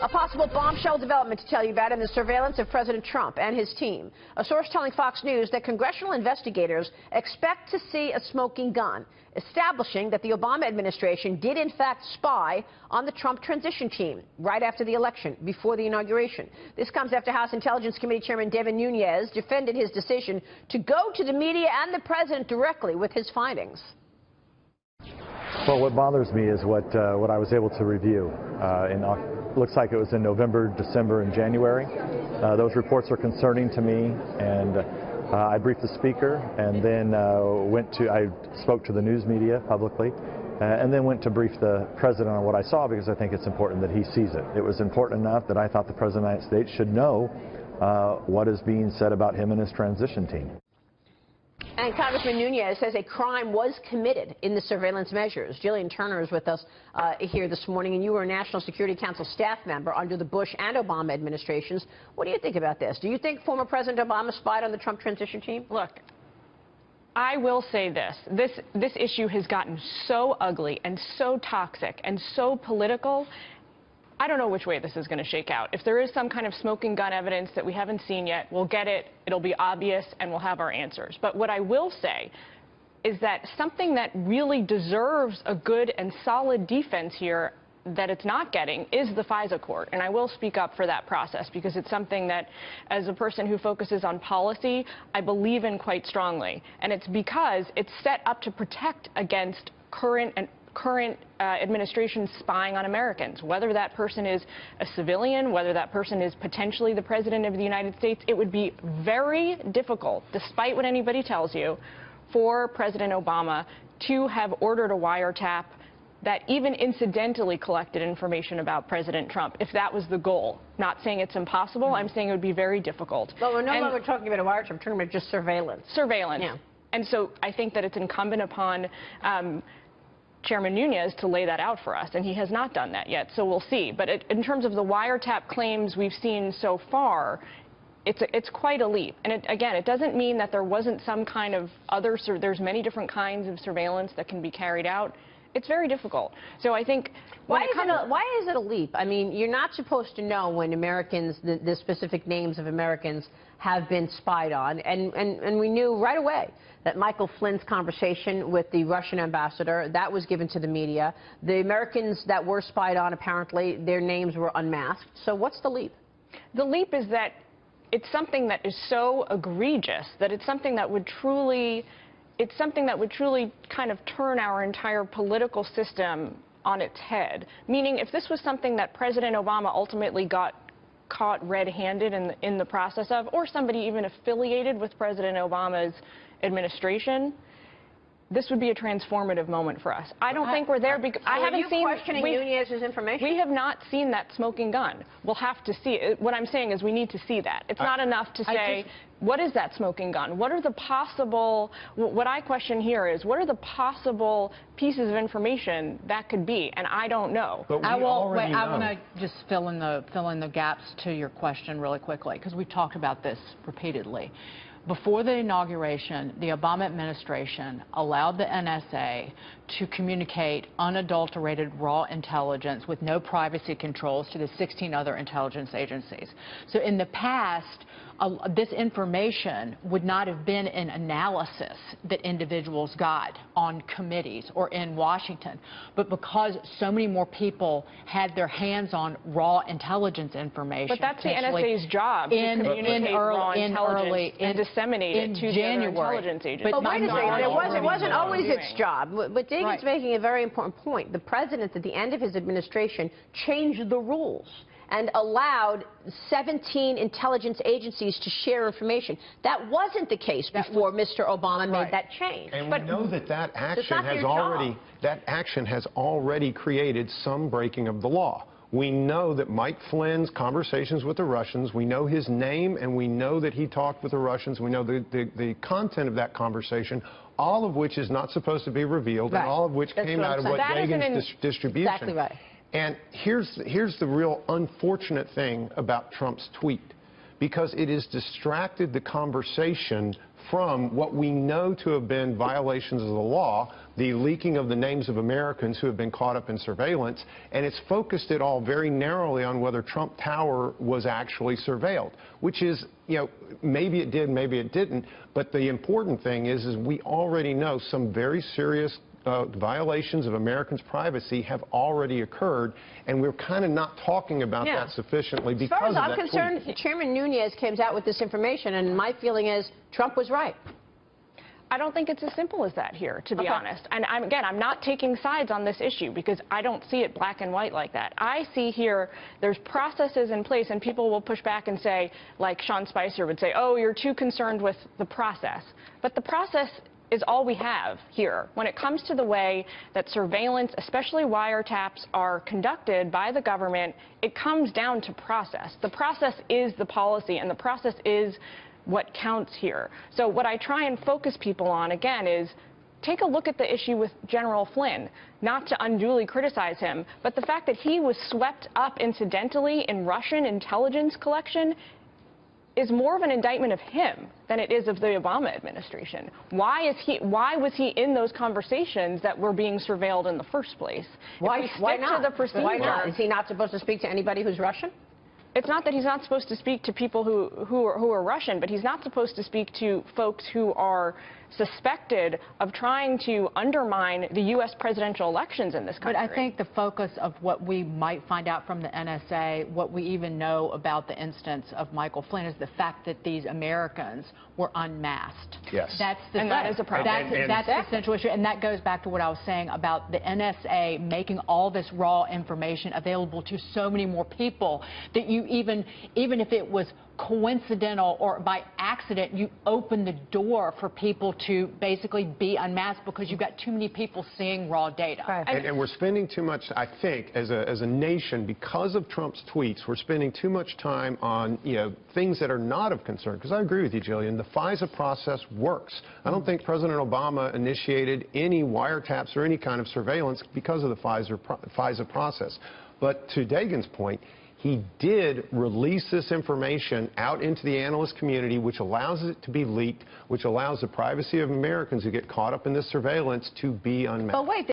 A possible bombshell development to tell you about in the surveillance of President Trump and his team. A source telling Fox News that congressional investigators expect to see a smoking gun, establishing that the Obama administration did in fact spy on the Trump transition team right after the election, before the inauguration. This comes after House Intelligence Committee Chairman Devin Nunes defended his decision to go to the media and the president directly with his findings. Well, what bothers me is what I was able to review. Looks like it was in November, December, and January. Those reports are concerning to me, and I briefed the speaker, and then I spoke to the news media publicly, and then went to brief the president on what I saw, because I think it's important that he sees it. It was important enough that I thought the president of the United States should know what is being said about him and his transition team. And Congressman Nunes says a crime was committed in the surveillance measures. Gillian Turner is with us here this morning, and you were a National Security Council staff member under the Bush and Obama administrations. What do you think about this? Do you think former President Obama spied on the Trump transition team? Look, I will say this. This issue has gotten so ugly and so toxic and so political. I don't know which way this is going to shake out. If there is some kind of smoking gun evidence that we haven't seen yet, we'll get it, it'll be obvious, and we'll have our answers. But what I will say is that something that really deserves a good and solid defense here that it's not getting is the FISA court. And I will speak up for that process, because it's something that, as a person who focuses on policy, I believe in quite strongly. And it's because it's set up to protect against current administration spying on Americans. Whether that person is a civilian, whether that person is potentially the President of the United States, it would be very difficult, despite what anybody tells you, for President Obama to have ordered a wiretap that even incidentally collected information about President Trump, if that was the goal. Not saying it's impossible, I'm saying it would be very difficult. But we're no longer talking about a wiretap, we're talking about just surveillance. Surveillance. Yeah. And so I think that it's incumbent upon Chairman Nunes to lay that out for us, and he has not done that yet, so we'll see. But in terms of the wiretap claims we've seen so far, it's quite a leap. And again, it doesn't mean that there wasn't some kind of other, there's many different kinds of surveillance that can be carried out. It's very difficult. So I think... Why is it a leap? I mean, you're not supposed to know when Americans, the specific names of Americans have been spied on. And we knew right away that Michael Flynn's conversation with the Russian ambassador, that was given to the media. The Americans that were spied on, apparently, their names were unmasked. So what's the leap? The leap is that it's something that is so egregious that it's something that would truly... It's something that would truly kind of turn our entire political system on its head. Meaning, if this was something that President Obama ultimately got caught red-handed in the process of, or somebody even affiliated with President Obama's administration, this would be a transformative moment for us. I don't think we're there because I haven't seen... Are you questioning Nunes' information? We have not seen that smoking gun. We'll have to see it. What I'm saying is we need to see that. It's not enough to say, what is that smoking gun? What are the possible... What I question here is, what are the possible pieces of information that could be? And I don't know. But I want to just fill in the gaps to your question really quickly, because we've talked about this repeatedly. Before the inauguration, the Obama administration allowed the NSA to communicate unadulterated raw intelligence with no privacy controls to the 16 other intelligence agencies. So in the past, this information would not have been in analysis that individuals got on committees or in Washington. But because so many more people had their hands on raw intelligence information. But that's the NSA's job, to communicate raw intelligence and disseminate it to the other intelligence agencies. But wait a second, it wasn't always its job. But David's making a very important point. The president, at the end of his administration, changed the rules and allowed 17 intelligence agencies to share information. That wasn't the case before Mr. Obama made that change. And we know that action has already created some breaking of the law. We know that Mike Flynn's conversations with the Russians, we know his name, and we know that he talked with the Russians. We know the content of that conversation, all of which is not supposed to be revealed, and all of which came out of what Reagan's distribution. Exactly right. And here's the real unfortunate thing about Trump's tweet, because it has distracted the conversation from what we know to have been violations of the law the leaking of the names of Americans who have been caught up in surveillance, and it's focused it all very narrowly on whether Trump Tower was actually surveilled, which is, maybe it did, maybe it didn't, but the important thing is we already know some very serious violations of Americans' privacy have already occurred, and we're kind of not talking about that sufficiently because of that. As far as I'm concerned, Chairman Nunes came out with this information, and my feeling is Trump was right. I don't think it's as simple as that here, to be honest. And I'm not taking sides on this issue because I don't see it black and white like that. I see here there's processes in place, and people will push back and say, like Sean Spicer would say, oh, you're too concerned with the process. But the process is all we have here. When it comes to the way that surveillance, especially wiretaps, are conducted by the government, it comes down to process. The process is the policy, and the process is what counts here. So what I try and focus people on, again, is take a look at the issue with General Flynn, not to unduly criticize him, but the fact that he was swept up incidentally in Russian intelligence collection is more of an indictment of him than it is of the Obama administration. Why was he in those conversations that were being surveilled in the first place? Why not? Why not? Is he not supposed to speak to anybody who's Russian? It's not that he's not supposed to speak to people who are Russian, but he's not supposed to speak to folks who are suspected of trying to undermine the U.S. presidential elections in this country. But I think the focus of what we might find out from the NSA, what we even know about the instance of Michael Flynn, is the fact that these Americans were unmasked. Yes. That is a problem. That's the central issue, and that goes back to what I was saying about the NSA making all this raw information available to so many more people that you even if it was coincidental or by accident, you open the door for people to basically be unmasked because you've got too many people seeing raw data. Right. And we're spending too much, I think, as a nation, because of Trump's tweets, we're spending too much time on, things that are not of concern. Because I agree with you, Gillian, the FISA process works. I don't think President Obama initiated any wiretaps or any kind of surveillance because of the FISA process. But to Dagan's point, he did release this information out into the analyst community, which allows it to be leaked, which allows the privacy of Americans who get caught up in this surveillance to be unmasked. But wait.